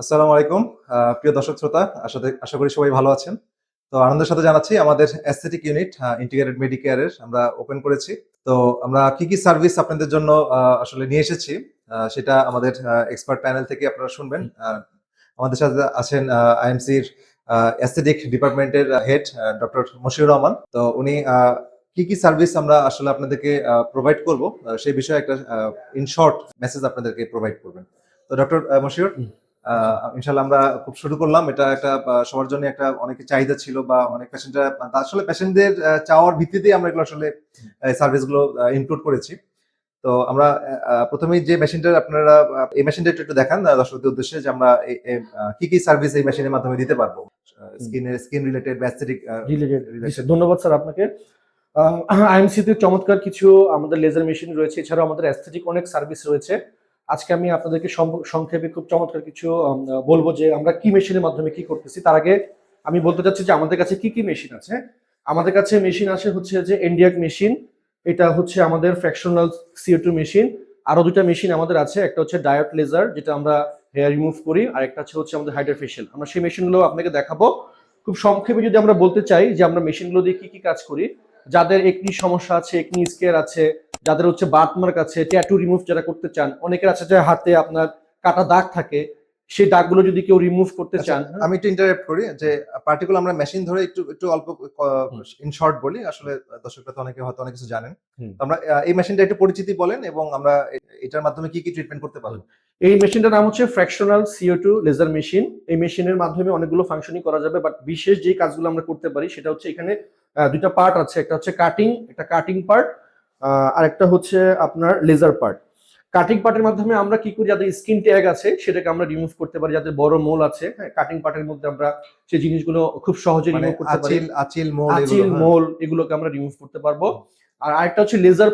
আসসালামু আলাইকুম। প্রিয় দর্শক শ্রোতা, আশা করি সবাই ভালো আছেন। তো আনন্দের সাথে জানাচ্ছি আমাদের অ্যাসথেটিক ইউনিট ইন্টিগ্রেটেড মেডিকেয়ার এর আমরা ওপেন করেছি। তো আমরা কি সার্ভিস আপনাদের জন্য আসলে নিয়ে এসেছি সেটা আমাদের এক্সপার্ট প্যানেল থেকে আপনারা শুনবেন। আমাদের সাথে আছেন আইএমসির অ্যাসথেটিক ডিপার্টমেন্টের হেড ডক্টর মশিউর রহমান। তো উনি কি সার্ভিস আমরা আসলে আপনাদেরকে প্রোভাইড করব সেই বিষয়ে একটা ইন শর্ট মেসেজ আপনাদেরকে প্রোভাইড করবেন। তো ডক্টর মশিউর, ইনশাল্লাহ আমরা খুব শুরু করলাম। এটা একটা সবার জন্য একটা অনেক চাহিদা ছিল বা অনেক পেশেন্টরা আসলে পেশেন্টদের চাওয়ার ভিত্তিতেই আমরা এগুলো আসলে সার্ভিস গুলো ইনক্লুড করেছি। তো আমরা প্রথমেই যে মেশিনটা আপনারা এই মেশিনটা একটু দেখান দর্শকদের উদ্দেশ্যে যে আমরা কি সার্ভিস এই মেশিনের মাধ্যমে দিতে পারবো স্কিন রিলেটেড বা অ্যাস্থেটিক রিলেটেড। রিলেটেড। ধন্যবাদ স্যার আপনাকে। আইএমসি তে চমৎকার কিছু আমাদের লেজার মেশিন রয়েছে, এছাড়াও আমাদের অ্যাস্থেটিক অনেক সার্ভিস রয়েছে। আজকে আমি আপনাদেরকে সংক্ষেপে খুব চমৎকার কিছু বলবো যে আমরা কি মেশিনের মাধ্যমে কি করতেছি। তার আগে আমি বলতে চাচ্ছি যে আমাদের কাছে কি মেশিন আছে। আমাদের কাছে মেশিন আছে হচ্ছে যে এনডিয়াক মেশিন, এটা হচ্ছে আমাদের ফ্র্যাকশনাল CO2 মেশিন। আরো দুটা মেশিন আমাদের আছে, একটা হচ্ছে ডায়োড লেজার যেটা আমরা হেয়ার রিমুভ করি, আর একটা হচ্ছে আমাদের হাইড্রোফেশিয়াল। আমরা সেই মেশিনগুলো আপনাকে দেখাবো। খুব সংক্ষেপে যদি আমরা বলতে চাই যে আমরা মেশিনগুলো দিয়ে কি কাজ করি, যাদের একনি সমস্যা আছে, একনি স্কেয়ার আছে, যাদের হচ্ছে বার্থমার্ক আছে, ট্যাটু রিমুভ যারা করতে চান, অনেকের আছে যে হাতে আপনার কাটা দাগ থাকে, সেই দাগগুলো যদি কেউ রিমুভ করতে চান। আমি একটু ইন্টারাপ্ট করি যে পার্টিকুলার আমরা মেশিন ধরে একটু অল্প ইন শর্ট বলি। আসলে দর্শকরা তো অনেকে হয়তো অনেক কিছু জানেন। আমরা এই মেশিনটা একটু পরিচিতি বলেন এবং আমরা এটার মাধ্যমে কি ট্রিটমেন্ট করতে পারবো। এই মেশিনটার নাম হচ্ছে ফ্র্যাকশনাল CO2 লেজার মেশিন। এই মেশিনের মাধ্যমে অনেকগুলো ফাংশনই করা যাবে, বাট বিশেষ যে কাজগুলো আমরা করতে পারি সেটা হচ্ছে এখানে দুইটা পার্ট আছে, একটা হচ্ছে কাটিং পার্ট, আর একটা হচ্ছে আপনার লেজার পার্ট। কাটিং পার্টের মাধ্যমে আমরা কি করি, যাদের স্কিন ট্যাগ আছে সেটাকে আমরা রিমুভ করতে পারি, যাদের বড় মোল আছে, হ্যাঁ, কাটিং পার্টের মধ্যে আমরা সেই জিনিসগুলো খুব সহজে রিমুভ করতে পারি। আচিল মোল এগুলোকে আমরা রিমুভ করতে পারবো। আর আরেকটা হচ্ছে লেজার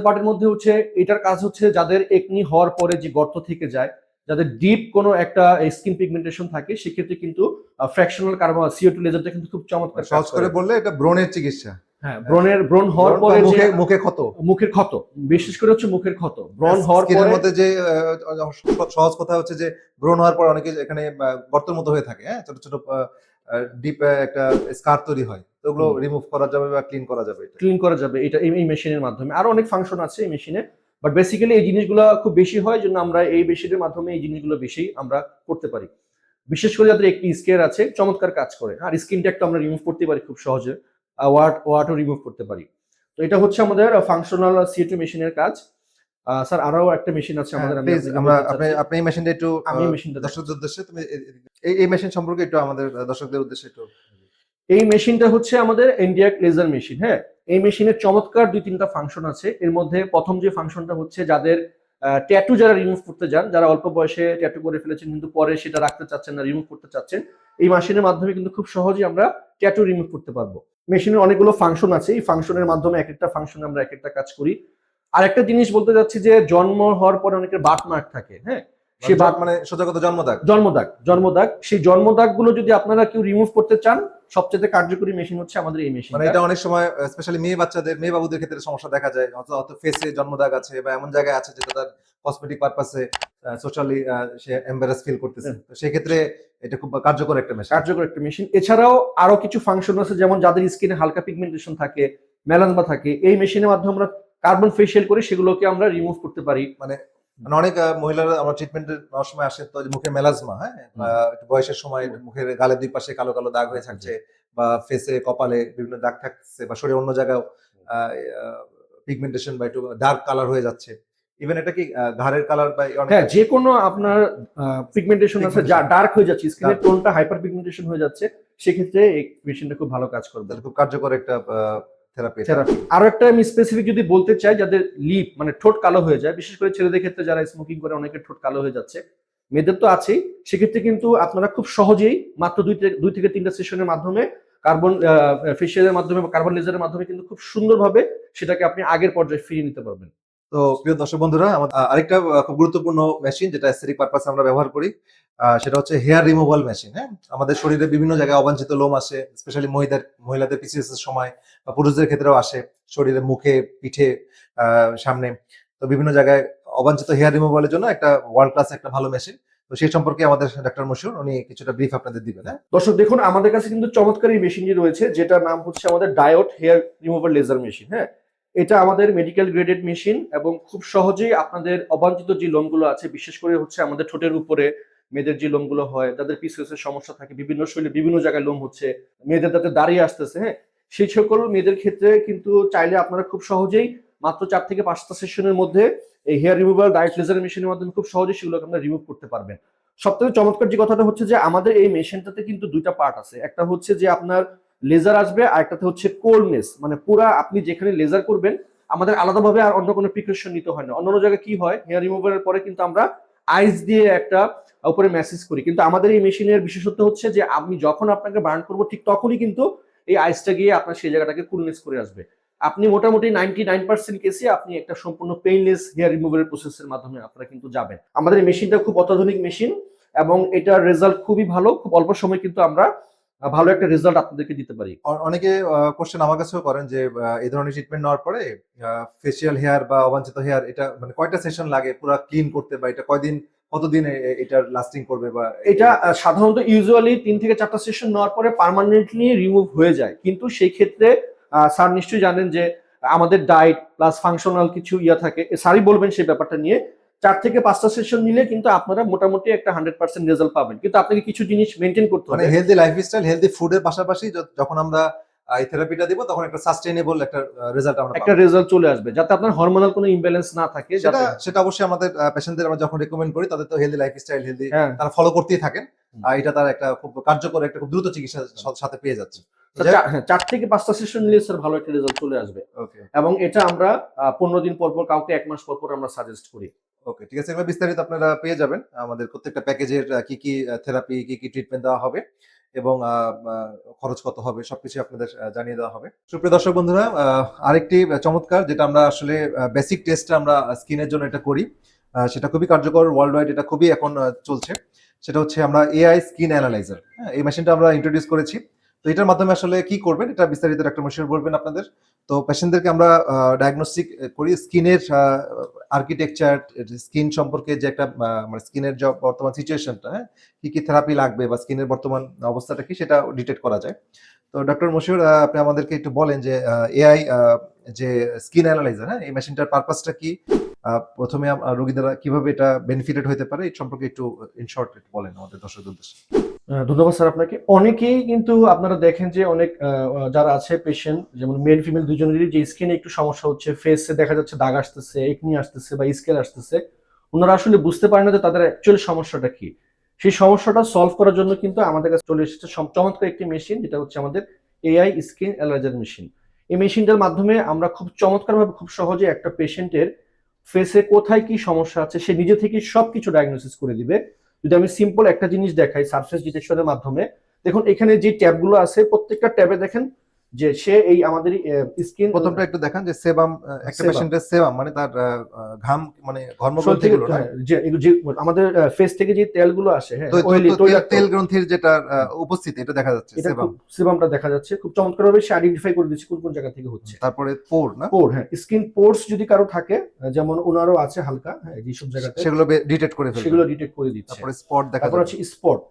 পার্টের মধ্যে হচ্ছে এটার কাজ হচ্ছে যাদের একনি হওয়ার পরে যে গর্ত থেকে যায়, যাদের ডিপ কোনো একটা স্কিন পিগমেন্টেশন থাকে, সেক্ষেত্রে কিন্তু ফ্র্যাকশনাল কার্বন CO2 লেজারটা কিন্তু খুব চমৎকার। সহজ করে বললে এটা ব্রণের চিকিৎসা। হ্যাঁ, ব্রণ হওয়ার পরে মুখের ক্ষত, বিশেষ করে হচ্ছে মুখের ক্ষত, ব্রণ হওয়ার পরে মধ্যে যে সহজ কথা হচ্ছে যে ব্রণ হওয়ার পর অনেকে এখানে গর্তের মতো হয়ে থাকে, হ্যাঁ, ছোট ছোট ডিপ একটা স্কার তৈরি হয়, তো ওগুলো রিমুভ করা যাবে বা ক্লিন করা যাবে এটা এই মেশিনের মাধ্যমে। আরো অনেক ফাংশন আছে এই মেশিনে, বাট বেসিক্যালি এই জিনিসগুলো খুব বেশি হয় জন্য আমরা এই মেশিনের মাধ্যমে এই জিনিসগুলো বেশি আমরা করতে পারি। বিশেষ করে যাদের একটি স্কেয়ার আছে, চমৎকার কাজ করে। আর স্কিন ট্যাগটা আমরা রিমুভ করতে পারি খুব সহজে, ওয়াটও রিমুভ করতে পারি। তো এটা হচ্ছে আমাদের ফাংশনাল CO2 মেশিনের কাজ। স্যার আরো একটা মেশিন আছে আমাদের, আপনি এই মেশিনটা একটু আমি মেশিনটা দর্শকদের উদ্দেশ্যে তুমি এই মেশিন সম্পর্কে একটু আমাদের দর্শকদের উদ্দেশ্যে একটু। এই মেশিনটা হচ্ছে আমাদের এনডিয়াক লেজার মেশিন। হ্যাঁ, এই মেশিনের চমৎকার 2-3টা ফাংশন আছে। এর মধ্যে প্রথম যে ফাংশনটা হচ্ছে যাদের ট্যাটু যারা রিমুভ করতে যান, যারা অল্প বয়সে ট্যাটু করে ফেলেছেন কিন্তু পরে সেটা রাখতে চাচ্ছেন না, রিমুভ করতে চাচ্ছেন, এই মেশিনের মাধ্যমে কিন্তু খুব সহজেই আমরা ট্যাটু রিমুভ করতে পারবো। মেশিনের অনেকগুলো ফাংশন আছে, এই ফাংশনের মাধ্যমে এক একটা ফাংশনে আমরা এক একটা কাজ করি। আরেকটা জিনিস বলতে যাচ্ছি যে জন্ম হওয়ার পরে অনেকের বার্থমার্ক থাকে, হ্যাঁ, সে মানে সোজা কথা জন্মদাগ, সেই জন্মদাগ গুলো যদি আপনারা কেউ রিমুভ করতে চান, সবচেয়ে কার্যকরী মেশিন হচ্ছে আমাদের এই মেশিন। মানে এটা অনেক সময় স্পেশালি মেয়ে বাবুদের ক্ষেত্রে সমস্যা দেখা যায়, অত ফেসে জন্মদাগ আছে বা এমন জায়গায় আছে যেটা তার কসমেটিক পারপাসে সোশ্যালি সে এম্বারাস ফিল করতেছে, তো সেই ক্ষেত্রে এটা খুব কার্যকর একটা মেশিন। এছাড়াও আরো কিছু ফাংশন আছে, যেমন যাদের স্কিনে হালকা পিগমেন্টেশন থাকে, মেলানমা থাকে, এই মেশিনের মাধ্যমে আমরা কার্বন ফেশিয়াল করে সেগুলোকে আমরা রিমুভ করতে পারি। মানে অনেক মহিলারা আমরা ট্রিটমেন্টের নেওয়ার সময় আসে তো মুখে মেলাজমা, হ্যাঁ, একটু বয়সের সময় মুখের গালের দুই পাশে কালো কালো দাগ হয়ে থাকছে বা ফেসে কপালে বিভিন্ন দাগ থাকছে বা শরীরে অন্য জায়গায় পিগমেন্টেশন বা একটু ডার্ক কালার হয়ে যাচ্ছে, ইভেন এটা কি ঘাড়ের কালার বা হ্যাঁ, যে কোনো আপনার পিগমেন্টেশন আছে যা ডার্ক হয়ে যাচ্ছে, স্কিনের টোনটা হাইপার পিগমেন্টেশন হয়ে যাচ্ছে, সেক্ষেত্রে এই মেশিনটা খুব ভালো কাজ করবে, খুব কার্যকর একটা থেরাপি। আরো একটা আমি স্পেসিফিক যদি বলতে চাই, যাদের লিপ মানে ঠোঁট কালো হয়ে যায়, বিশেষ করে ছেলেদের ক্ষেত্রে যারা স্মোকিং করে অনেকের ঠোঁট কালো হয়ে যাচ্ছে, মেয়েদের তো আছেই, সেক্ষেত্রে কিন্তু আপনারা খুব সহজেই মাত্র 2 থেকে 3টা সেশনের মাধ্যমে কার্বন ফেশিয়ালের মাধ্যমে বা কার্বন লেজারের মাধ্যমে কিন্তু খুব সুন্দরভাবে সেটাকে আপনি আগের পর্যায়ে ফিরিয়ে নিতে পারবেন। তো প্রিয় দর্শক বন্ধুরা, আরেকটা খুব গুরুত্বপূর্ণ মেশিন যেটা অ্যাস্থেটিক পারপাসে আমরা ব্যবহার করি, সেটা হচ্ছে হেয়ার রিমুভাল মেশিন। হ্যাঁ, আমাদের শরীরে বিভিন্ন জায়গায় অবাঞ্ছিত লোম আসে, স্পেশালি মহিলাদের পিসিএস এর সময় বা পুরুষদের ক্ষেত্রেও আসে, শরীরে মুখে পিঠে সামনে, তো বিভিন্ন জায়গায় অবাঞ্ছিত হেয়ার রিমুভালের জন্য একটা ওয়ার্ল্ড ক্লাস একটা ভালো মেশিন তো সেই সম্পর্কে আমাদের ডাক্তার মশিউর উনি কিছুটা ব্রিফ আপনাদের দিবেন। হ্যাঁ, দর্শক দেখুন, আমাদের কাছে কিন্তু চমৎকার এই মেশিনটি রয়েছে, যেটার নাম হচ্ছে আমাদের diode hair remover laser machine. হ্যাঁ, এটা আমাদের মেডিকেল গ্রেডেড মেশিন এবং খুব সহজেই আপনাদের অবাঞ্ছিত যে লোমগুলো আছে, বিশেষ করে হচ্ছে আমাদের ঠোঁটের উপরে মেয়েদের যে লোমগুলো হয়, যাদের পিসিওএস সমস্যা থাকে, বিভিন্ন শরীরে বিভিন্ন জায়গায় লোম হচ্ছে, মেয়েদের যাতে দাঁড়িয়ে আসতেছে, হ্যাঁ, সেই সকল মেয়েদের ক্ষেত্রে কিন্তু চাইলে আপনারা খুব সহজেই মাত্র 4 থেকে 5টা সেশনের মধ্যে এই হেয়ার রিমুভার ডায়োড লেজার মেশিনের মাধ্যমে খুব সহজেই সেগুলোকে আপনারা রিমুভ করতে পারবেন। সবথেকে চমৎকার যে কথাটা হচ্ছে যে আমাদের এই মেশিনটাতে কিন্তু দুইটা পার্ট আছে। একটা হচ্ছে যে আপনার লেজার আসবে, আর একটাতে হচ্ছে কোল্ডনেস, মানে পুরা আপনি যেখানে লেজার করবেন আমাদের আলাদাভাবে আর অন্য কোনো প্রিকশন নিতে হয় না। অন্যান্য জায়গায় কি হয়, হেয়ার রিমুভারের পরে কিন্তু আমরা আইস দিয়ে একটা উপরে ম্যাসেজ করি, কিন্তু আমাদের এই মেশিনের বিশেষত্ব হচ্ছে যে আমি যখন আপনাকে বার্ন করবো ঠিক তখনই কিন্তু এই আইসটা গিয়ে আপনার সেই জায়গাটাকে কুলনেস করে আসবে। আপনি মোটামুটি 99% কেসে আপনি একটা সম্পূর্ণ পেইনলেস হেয়ার রিমুভারের প্রসেসের মাধ্যমে আপনারা কিন্তু যাবেন। আমাদের এই মেশিনটা খুব অত্যাধুনিক মেশিন এবং এটার রেজাল্ট খুবই ভালো। খুব অল্প সময় কিন্তু আমরা ভালো একটা রেজাল্ট আপনাদেরকে দিতে পারি। অনেকে কোশ্চেন আমার কাছেও করেন যে এই ধরনের ট্রিটমেন্ট নেওয়ার পরে ফেসিয়াল হেয়ার বা অবাঞ্ছিত হেয়ার এটা মানে কয়টা সেশন লাগে পুরো ক্লিন করতে, বা এটা কয়দিন কতদিন এটার লাস্টিং করবে, বা এটা সাধারণত ইউজুয়ালি 3 থেকে 4টা সেশন নেওয়ার পরে পার্মানেন্টলি রিমুভ হয়ে যায়, কিন্তু সেই ক্ষেত্রে স্যার নিশ্চয়ই জানেন যে আমাদের ডায়েট প্লাস ফাংশনাল কিছু ইয়া থাকে, স্যারই বলবেন সেই ব্যাপারটা নিয়ে। 4 থেকে 5টা সেশন নিলে কিন্তু আপনারা মোটামুটি একটা 100% রেজাল্ট পাবেন, কিন্তু আপনাকে কিছু জিনিস মেনটেন করতে মানে হবে। হেলদি লাইফস্টাইল, হেলদি ফুডের পাশাপাশি যখন আমরা এই থেরাপিটা দিব তখন একটা সাস্টেইনেবল একটা রেজাল্ট আমরা একটা পাবো। রেজাল্ট চলে আসবে, যাতে আপনার হরমোনাল কোনো ইমব্যালেন্স না থাকে, সেটা যাতে সেটা অবশ্যই আমাদের পেশেন্টদের আমরা যখন রেকমেন্ড করি তাদের তো হেলদি লাইফস্টাইল, হেলদি হ্যাঁ। তারা ফলো করতেই থাকেন। আর এটা তার একটা খুব কার্যকর, একটা খুব দ্রুত চিকিৎসার সাথে পেয়ে যাচ্ছে। তো 4 থেকে 5টা সেশন নিলে স্যার ভালো একটা রেজাল্ট চলে আসবে। ওকে, এবং এটা আমরা 15 দিন পর পর, কাউকে 1 মাস পর পর আমরা সাজেস্ট করি। ওকে, ঠিক আছে। এগুলো বিস্তারিত আপনারা পেয়ে যাবেন আমাদের প্রত্যেকটা প্যাকেজের কি কি থেরাপি, কি কি ট্রিটমেন্ট দেওয়া হবে এবং খরচ কত হবে সবকিছু আপনাদের জানিয়ে দেওয়া হবে। সুপ্রিয় দর্শক বন্ধুরা, আরেকটি চমৎকার যেটা আমরা আসলে বেসিক টেস্টটা আমরা স্কিনের জন্য এটা করি, সেটা খুবই কার্যকর, ওয়ার্ল্ড ওয়াইড এটা খুবই এখন চলছে। সেটা হচ্ছে আমরা এআই স্কিন অ্যানালাইজার। হ্যাঁ, এই মেশিনটা আমরা ইন্ট্রোডিউস করেছি। তো এটার মাধ্যমে আসলে কি করবেন এটা বিস্তারিত ডাক্তার মশিউর বলবেন আপনাদের। তো পেশেন্টদেরকে আমরা ডায়াগনস্টিক করি স্কিনের আর্কিটেকচার, স্কিন সম্পর্কে যে একটা মানে স্কিনের যে বর্তমান সিচুয়েশনটা, হ্যাঁ, কি কি থেরাপি লাগবে বা স্কিনের বর্তমান অবস্থাটা কি সেটা ডিটেক্ট করা যায়। তো ডক্টর মশিউর, আপনি আমাদেরকে একটু বলেন যে এআই যে স্কিন অ্যানালাইজার, হ্যাঁ, এই মেশিনটার পারপাসটা কি, প্রথমে রোগীরা কিভাবে এটা বেনিফিটেড হতে পারে এই সম্পর্কে একটু ইন শর্ট বলেন আমাদের দর্শকদের উদ্দেশ্যে। ধন্যবাদ স্যার আপনাকে। অনেকেই কিন্তু আপনারা দেখেন যে অনেক যারা আছে পেশেন্ট, যেমন মেল ফিমেল দুজনেরই যে স্কিনে একটু সমস্যা হচ্ছে, ফেসে দেখা যাচ্ছে দাগ আসতেছে, একনি আসতেছে বা স্কেল আসতেছে, ওনারা আসলে বুঝতে পারে না যে তাদের অ্যাকচুয়ালি সমস্যাটা কি। সেই সমস্যাটা সলভ করার জন্য কিন্তু আমাদের কাছে চলে এসেছে চমৎকার একটি মেশিন, যেটা হচ্ছে আমাদের এআই স্কিন অ্যানালাইজার মেশিন। এই মেশিনটার মাধ্যমে আমরা খুব চমৎকারভাবে, খুব সহজে একটা পেশেন্টের ফেসে কোথায় কি সমস্যা আছে সে নিজে থেকেই সবকিছু ডায়াগনোসিস করে দিবে। যদি আমি সিম্পল একটা জিনিস দেখাই সারফেস ডিটেকশনের মাধ্যমে, দেখুন এখানে যে ট্যাবগুলো আছে প্রত্যেকটা ট্যাবে দেখেন যে সে এই আমাদের স্কিন, প্রথমটা একটু দেখান যে সেবাম, একটা সেবাম। পেশেন্টের সেবাম মানে তার ঘাম মানে শরীর ঘর্মগ্রন্থি থেকে, গুলো, হ্যাঁ, যে আমাদের ফেস থেকে যে তেলগুলো আসে, হ্যাঁ, অয়েলি তৈলাক্ত, তেল গ্রন্থির যেটা উপস্থিতি এটা দেখা যাচ্ছে এটা সেবাম। খুব সেবামটা দেখা যাচ্ছে, খুব চমৎকারভাবে সে আইডেন্টিফাই করে দিচ্ছে কোন কোন জায়গা থেকে হচ্ছে। তারপরে পোর না, পোর, হ্যাঁ, স্কিন পোর্স যদি কারো থাকে, যেমন ওনারও আছে হালকা, হ্যাঁ, যেসব জায়গাতে সেগুলো ডিটেক্ট করে ফেলবে। সেগুলো ডিটেক্ট করে দিচ্ছে। তারপরে স্পট দেখা তারপর যাবে। আছে স্পট।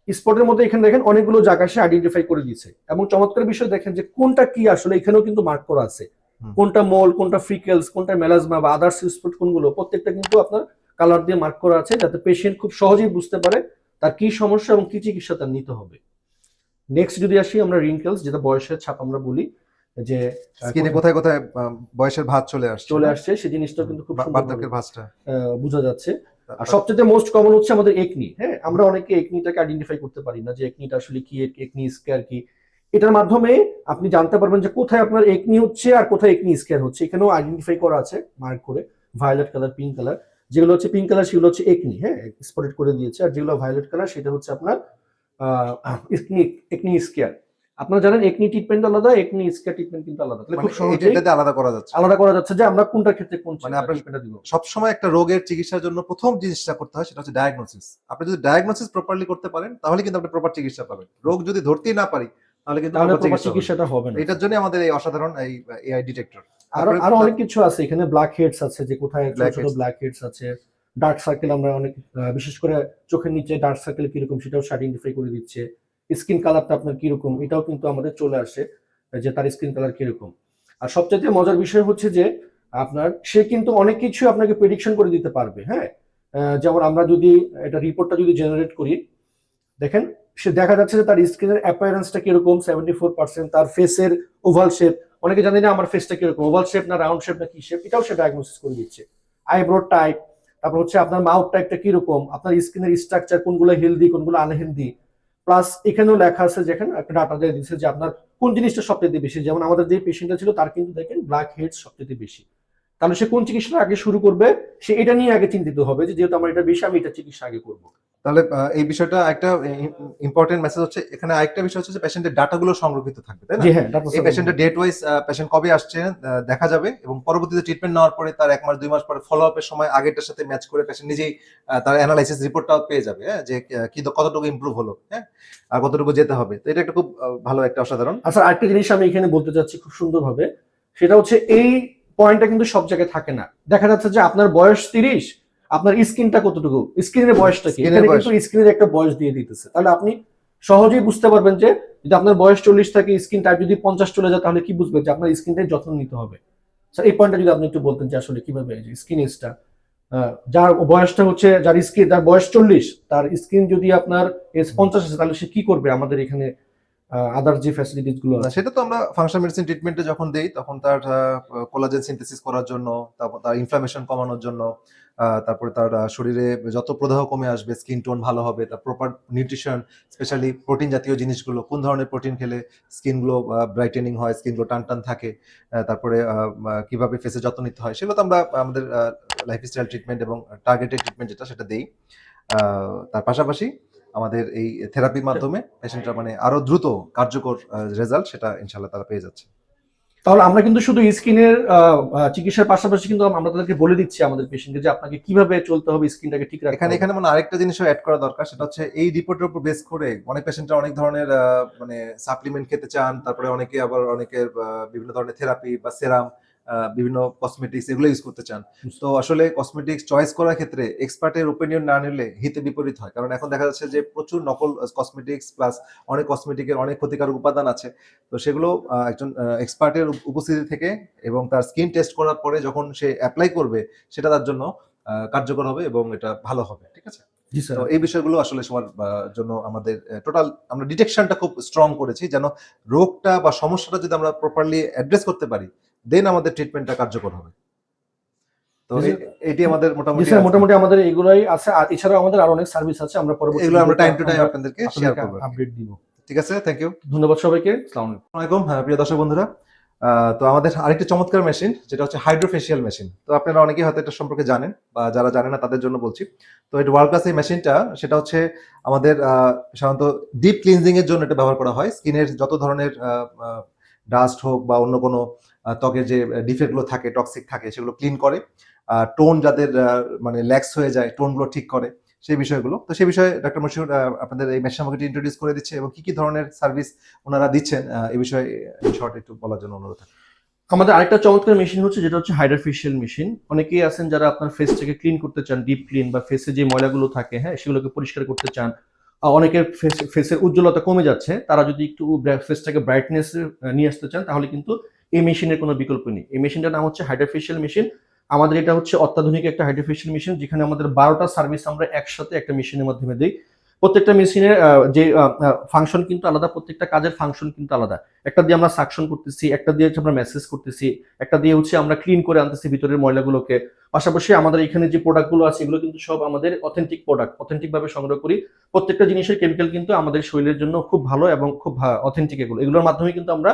স্পটের মধ্যে এখানে দেখেন অনেকগুলো জায়গা সে আইডেন্টিফাই করে দিচ্ছে, এবং চমৎকার বিষয় দেখেন যে কোনটা কি আসলে এখানেও কিন্তু মার্ক করা আছে, কোনটা মোল, কোনটা ফ্রিকেলস, কোনটা মেলাজমা বা আদার্স স্পট কোনগুলো, প্রত্যেকটা কিন্তু আপনার কালার দিয়ে মার্ক করা আছে, যাতে পেশেন্ট খুব সহজেই বুঝতে পারে তার কি সমস্যা এবং কি চিকিৎসা তার নিতে হবে। নেক্সট যদি আসি আমরা রিঙ্কেলস, যেটা বয়সের ছাপ আমরা বলি, যে স্কিনে কোথায় কোথায় বয়সের ভাঁজ চলে আসছে, চলে আসছে, সেই জিনিসটা কিন্তু খুব সুন্দর বার্ধক্যের ভাঁজটা বোঝা যাচ্ছে। আর সবচেয়ে মোস্ট কমন হচ্ছে আমাদের একনি। হ্যাঁ, আমরা অনেকে একনিটাকে আইডেন্টিফাই করতে পারি না যে একনিটা আসলে কি, একনি স্কেয়ার কি। এটার মাধ্যমে আপনি জানতে পারবেন যে কোথায় আপনার একনি হচ্ছে আর কোথায় একনি স্কেয়ার হচ্ছে। এখানেও আইডেন্টিফাই করা আছে মার্ক করে, ভায়োলেট কালার, পিঙ্ক কালার। যেগুলো হচ্ছে পিঙ্ক কালার সেগুলো হচ্ছে একনি, হ্যাঁ, স্পটেড করে দিয়েছে, আর যেগুলো ভায়োলেট কালার সেটা হচ্ছে আপনার একনি স্কেয়ার। আপনারা জানেন একনি ট্রিটমেন্ট আলাদা, একনি স্কেয়ার ট্রিটমেন্ট কিন্তু আলাদা। তাহলে খুব সহজেই এটাতে আলাদা করা যাচ্ছে, আলাদা করা যাচ্ছে যে আমরা কোনটার ক্ষেত্রে কোন মানে আপনার ট্রিটমেন্টটা দিব। সবসময় একটা রোগের চিকিৎসার জন্য প্রথম জিনিসটা করতে হয় সেটা হচ্ছে ডায়াগনোসিস। আপনি যদি ডায়াগনোসিস প্রপারলি করতে পারেন তাহলে কিন্তু আপনি প্রপার চিকিৎসা পাবেন। রোগ যদি ধরতেই না পারি তাহলে কিন্তু তাহলে প্রপার প্রপার চিকিৎসা হবে না। চিকিৎসাটা হবে না। এটার জন্য আমাদের এই অসাধারণ এই এআই ডিটেক্টর। আরো আরো অনেক কিছু আছে এখানে, ব্ল্যাক হেডস আছে, যে কোথায় ছোট Black ছোট heads। ব্ল্যাক হেডস আছে, ডার্ক সার্কেল আমরা অনেক বিশেষ করে চোখের নিচে ডার্ক সার্কেল কিরকম সেটাও আইডেন্টিফাই করে দিচ্ছে। স্কিন কালারটা আপনার কিরকম এটাও কিন্তু আমাদের চলে আসে যে তার স্কিন কালার কিরকম। আর সবচেয়ে মজার বিষয় হচ্ছে যে আপনার সে কিন্তু অনেক কিছু আপনাকে প্রেডিকশন করে দিতে পারবে। হ্যাঁ, যেমন আমরা যদি এটা রিপোর্টটা যদি জেনারেট করি, দেখেন সে দেখা যাচ্ছে যে তার স্কিনের অ্যাপিয়ারেন্সটা কিরকম 74%, তার ফেসের ওভাল শেপ, অনেকে জানি না আমার ফেসটা কিরকম, ওভাল শেপ না রাউন্ড শেপ না কি শেপ, এটাও সে ডায়াগনোসিস করে দিচ্ছে। আইব্রো টাইপ, তারপর হচ্ছে আপনার মাউথ টাইপটা কিরকম, আপনার স্কিনের স্ট্রাকচার কোনগুলো হেলদি কোনগুলো আনহেলদি, প্লাস এখানেও লেখা আছে যেখানে একটা ডাটা দিয়ে দিচ্ছে যে আপনার কোন জিনিসটা সবচেয়ে বেশি। যেমন আমাদের যে পেশেন্টটা ছিল তার কিন্তু দেখেন ব্ল্যাক হেডস সবচেয়ে বেশি, তাহলে সে কোন চিকিৎসাটা আগে শুরু করবে, সে এটা নিয়ে আগে চিন্তিত হবে যে যেহেতু আমার এটা বেশি আমি এটা চিকিৎসা আগে করবো। তাহলে এই বিষয়টা একটা ইম্পর্টেন্ট মেসেজ হচ্ছে, এখানে আরেকটা বিষয় হচ্ছে যে পেশেন্টের ডাটাগুলো সংরক্ষিত থাকবে, তাই না? জি হ্যাঁ, data এই science। পেশেন্টের ডেট ওয়াইজ পেশেন্ট কবে আসছে দেখা যাবে, এবং পরবর্তীতে ট্রিটমেন্ট নেওয়ার পরে তার 1 মাস 2 মাস পরে ফলো আপের সময় আগেরটার সাথে ম্যাচ করে পেশেন্ট নিজেই তার অ্যানালাইসিস রিপোর্টটাও পেয়ে যাবে, হ্যাঁ, যে কি কতটুকু ইমপ্রুভ হলো, হ্যাঁ, আর কতটুকু যেতে হবে। তো এটা একটা খুব ভালো একটা অসাধারণ। আচ্ছা, আরেকটা জিনিস আমি এখানে বলতে চাচ্ছি খুব সুন্দরভাবে, সেটা হচ্ছে এই পয়েন্টটা কিন্তু সব জায়গায় থাকে না। দেখা যাচ্ছে যে আপনার বয়স 30, আপনার স্কিনটা কতটুকু, স্কিনের বয়সটা কি, Skin এর এখানে বয়স। কিন্তু স্কিনের একটা বয়স দিয়ে দিতেছে। তাহলে আপনি সহজেই বুঝতে পারবেন যে যদি আপনার বয়স 40 থাকে, স্কিন টাইপ যদি 50 চলে যায়, তাহলে কি বুঝবেন যে আপনার স্কিনটাই যত্ন নিতে হবে। স্যার এই পয়েন্টটা যদি আপনি একটু বলতেন যে আসলে কিভাবে স্কিন এজটা, যার বয়সটা হচ্ছে, যার স্কিন, যার বয়স 40, তার স্কিন যদি আপনার এজ 50 আছে, তাহলে সে কি করবে আমাদের এখানে আদার যে ফ্যাসিলিটিস গুলো না, আছে। সেটা তো আমরা ফাংশনাল মেডিসিন ট্রিটমেন্টে যখন দেই তখন তার কোলাজেন সিনথেসিস করার জন্য, তারপর তার ইনফ্লামেশন কমানোর জন্য, তারপরে তার শরীরে যত প্রদাহ কমে আসবে, স্কিন টোন ভালো হবে, তার প্রপার নিউট্রিশন, স্পেশালি প্রোটিন জাতীয় জিনিসগুলো, কোন ধরনের প্রোটিন খেলে স্কিন গুলো ব্রাইটেনিং হয়, স্কিন গুলো টান টান থাকে, তারপরে কিভাবে ফেসে যত্ন নিতে হয়, সেগুলো তো আমরা আমাদের লাইফস্টাইল ট্রিটমেন্ট এবং টার্গেটেড ট্রিটমেন্ট যেটা সেটা দেই। তার পাশাপাশি আমাদের এই থেরাপির মাধ্যমে পেশেন্টরা মানে আরো দ্রুত কার্যকর রেজাল্ট সেটা ইনশাআল্লাহ তারা পেয়ে যাচ্ছে। তাহলে আমরা কিন্তু শুধু স্কিনের চিকিৎসার পাশাপাশি কিন্তু আমরা তাদেরকে বলে দিচ্ছি আমাদের পেশেন্টকে যে আপনাকে কিভাবে চলতে হবে, স্কিনটাকে ঠিক রাখতে এখানে হবে। এখানে মানে আরেকটা জিনিসও এড করা দরকার, সেটা হচ্ছে এই রিপোর্টের উপর বেস করে অনেক পেশেন্টরা অনেক ধরনের মানে সাপ্লিমেন্ট খেতে চান, তারপরে অনেকে আবার অনেকের বিভিন্ন ধরনের থেরাপি বা সেরাম, বিভিন্ন কসমেটিক্স এগুলো ইউজ করতে চান। তো আসলে কসমেটিক্স চয়েস করার ক্ষেত্রে এক্সপার্টের ওপিনিয়ন না নিলে হিতে বিপরীত হয়, কারণ এখন দেখা যাচ্ছে যে প্রচুর নকল কসমেটিক্স প্লাস অনেক কসমেটিকের অনেক ক্ষতিকারক উপাদান আছে। তো সেগুলো একজন এক্সপার্টের উপস্থিতি থেকে এবং তার স্কিন টেস্ট করার পরে যখন সে অ্যাপ্লাই করবে, সেটা তার জন্য কার্যকর হবে এবং এটা ভালো হবে। ঠিক আছে? জি তো স্যার। এই বিষয়গুলো আসলে সবার জন্য আমাদের টোটাল আমরা ডিটেকশনটা খুব স্ট্রং করেছি, যেন রোগটা বা সমস্যাটা যদি আমরা প্রপারলি অ্যাড্রেস করতে পারি, দেন আমাদের ট্রিটমেন্টটা কার্যকর হবে। তো এটি আমাদের জি মোটামুটি স্যার, আজকে, মোটামুটি আমাদের এগুলাই আছে। আর এছাড়াও আমাদের আরো অনেক সার্ভিস আছে, আমরা পরবর্তী এগুলো আমরা ভিডিওতে টাইম টু টাইম আপনাদেরকে শেয়ার করব আরকি। আপডেট দিব। ঠিক আছে? Thank you. ধন্যবাদ সবাইকে। আসসালামু আলাইকুম। আসসালামু আলাইকুম। প্রিয় দর্শক বন্ধুরা, তো আমাদের আরেকটি চমৎকার মেশিন যেটা হচ্ছে হাইড্রোফেশিয়াল মেশিন। তো আপনারা অনেকেই হয়তো এটা সম্পর্কে জানেন, বা যারা জানে না তাদের জন্য বলছি। তো এটা ওয়ার্ল্ড ক্লাস এই মেশিনটা, সেটা হচ্ছে আমাদের সাধারণত ডিপ ক্লিনজিং এর জন্য এটা ব্যবহার করা হয়। স্কিনের যত ধরনের ডাস্ট হোক বা অন্য কোনো ত্বকের যে ডিফেক্ট গুলো থাকে, টক্সিক থাকে, সেগুলো ক্লিন করে। টোন যাদের মানে ল্যাক্স হয়ে যায়, টোন গুলো ঠিক করে, সেই বিষয়গুলো। তো সেই বিষয়ে ডক্টর মশিউর আপনাদের এই মেশিন আমাকে ইন্ট্রোডিউস করে দিচ্ছে, এবং কি ধরনের সার্ভিস ওনারা দিচ্ছেন এই বিষয়ে ইন শর্ট একটু বলার জন্য অনুরোধ থাকবে। আমাদের আরেকটা চমৎকার মেশিন হচ্ছে যেটা হচ্ছে হাইড্রোফেশিয়াল মেশিন। অনেকেই আছেন যারা আপনার ফেসটাকে ক্লিন করতে চান, ডিপ ক্লিন, বা ফেসে যে ময়লাগুলো থাকে, হ্যাঁ, সেগুলোকে পরিষ্কার করতে চান। অনেকের ফেসের উজ্জ্বলতা কমে যাচ্ছে, তারা যদি একটু ফেসটাকে ব্রাইটনেস নিয়ে আসতে চান, তাহলে কিন্তু এই মেশিনের কোনো বিকল্প নেই। এই মেশিনটার নাম হচ্ছে হাইড্রোফেশিয়াল মেশিন। আমাদের এটা হচ্ছে অত্যাধুনিক একটা হাইড্রোফেশিয়াল মেশিন, যেখানে আমাদের 12টা সার্ভিস আমরা একসাথে একটা মেশিনের মাধ্যমে দিই। প্রত্যেকটা মেশিনের যে ফাংশন কিন্তু আলাদা, প্রত্যেকটা কাজের ফাংশন কিন্তু আলাদা। একটা দিয়ে আমরা সাকশন করতেছি, একটা দিয়ে হচ্ছে আমরা মেসেজ করতেছি, একটা দিয়ে হচ্ছে আমরা ক্লিন করে আনতেছি ভিতরের ময়লাগুলোকে। পাশাপাশি আমাদের এখানে যে প্রোডাক্টগুলো আছে, এগুলো কিন্তু সব আমাদের অথেন্টিক প্রোডাক্ট, অথেন্টিক ভাবে সংগ্রহ করি। প্রত্যেকটা জিনিসের কেমিক্যাল কিন্তু আমাদের শরীরের জন্য খুব ভালো এবং খুব অথেন্টিক। এগুলোর মাধ্যমে কিন্তু আমরা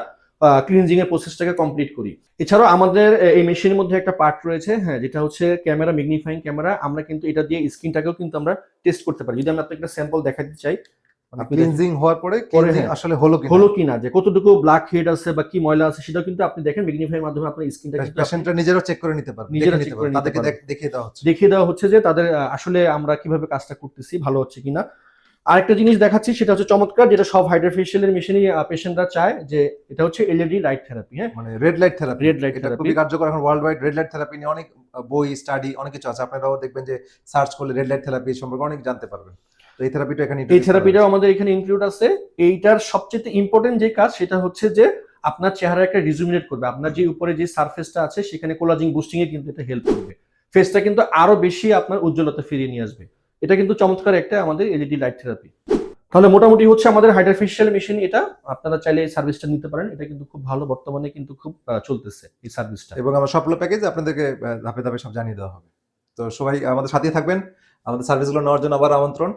ক্লিনজিং এর প্রসেসটাকে কমপ্লিট করি। এছাড়াও আমাদের এই মেশিনের মধ্যে একটা পার্ট রয়েছে, হ্যাঁ, যেটা হচ্ছে ক্যামেরা, ম্যাগনিফাইং ক্যামেরা। আমরা কিন্তু এটা দিয়ে স্ক্রিনটাকেও কিন্তু আমরা টেস্ট করতে পারি। যদি আমি আপনাকে একটা স্যাম্পল দেখাতে চাই, মানে আপনি ক্লিনজিং হওয়ার পরে ক্লিনজিং হ্যাঁ, আসলে হলো কিনা, হলো কিনা, যে কতটুকু ব্ল্যাক হেড আছে বা কি ময়লা আছে, সেটাও কিন্তু আপনি দেখেন ম্যাগনিফাইয়ের মাধ্যমে আপনার স্ক্রিনটা কিন্তু আপনি পেশেন্টরা নিজেরাও চেক করে নিতে পারবে, দেখে নিজেরা নিতে চেক করে পারবে, নিতে তাদেরকে পারবে। দেখিয়ে দেওয়া হচ্ছে। দেখিয়ে দেওয়া হচ্ছে যে তাদের আসলে আমরা কিভাবে কাজটা করতেছি, ভালো হচ্ছে কিনা। আরেকটা জিনিস দেখাচ্ছি, সেটা হচ্ছে চমৎকার, যেটা সব হাইড্রোফেশিয়ালের মেশিনই পেশেন্টরা চায়, যে এটা হচ্ছে এলইডি লাইট থেরাপি। হ্যাঁ, মানে red light therapy, red light এটা থেরাপি। খুবই কার্যকর। এখন world wide red light therapy নিয়ে অনেক বই, স্টাডি, অনেক কিছু আছে। আপনারাও দেখবেন যে সার্চ করলে রেড লাইট থেরাপি সম্পর্কে অনেক জানতে পারবেন। তো এই থেরাপিটা এখানে এই introduce করা থেরাপিটাও হয়েছে। আমাদের এখানে ইনক্লুড আছে। এইটার সবচেয়ে ইম্পর্টেন্ট যে কাজ, সেটা হচ্ছে যে আপনার চেহারা একটা রিজুমিনেট করবে। আপনার যে উপরে যে সারফেসটা আছে সেখানে কোলাজিন বুস্টিং এ কিন্তু এটা হেল্প করবে। ফেসটা কিন্তু আরো বেশি আপনার উজ্জ্বলতা ফিরিয়ে নিয়ে আসবে। এটা কিন্তু চমৎকার একটা আমাদের এলইডি লাইট থেরাপি। তাহলে মোটামুটি হচ্ছে আমাদের হাইড্রোফেশিয়াল মেশিন এটা। আপনারা চাইলে এই সার্ভিসটা নিতে পারেন। এটা কিন্তু খুব ভালো, বর্তমানে কিন্তু খুব চলতেছে এই সার্ভিসটা। এবং আমার সবগুলো প্যাকেজ আপনাদেরকে ধাপে ধাপে সব জানিয়ে দেওয়া হবে। তো সবাই আমাদের সাথেই থাকবেন, আমাদের সার্ভিসগুলো নেওয়ার জন্য আবার আমন্ত্রণ।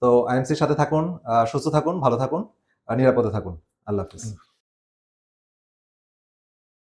তো আইএমসির সাথে থাকুন, সুস্থ থাকুন, ভালো থাকুন, আর নিরাপদে থাকুন। আল্লাহ হাফিজ।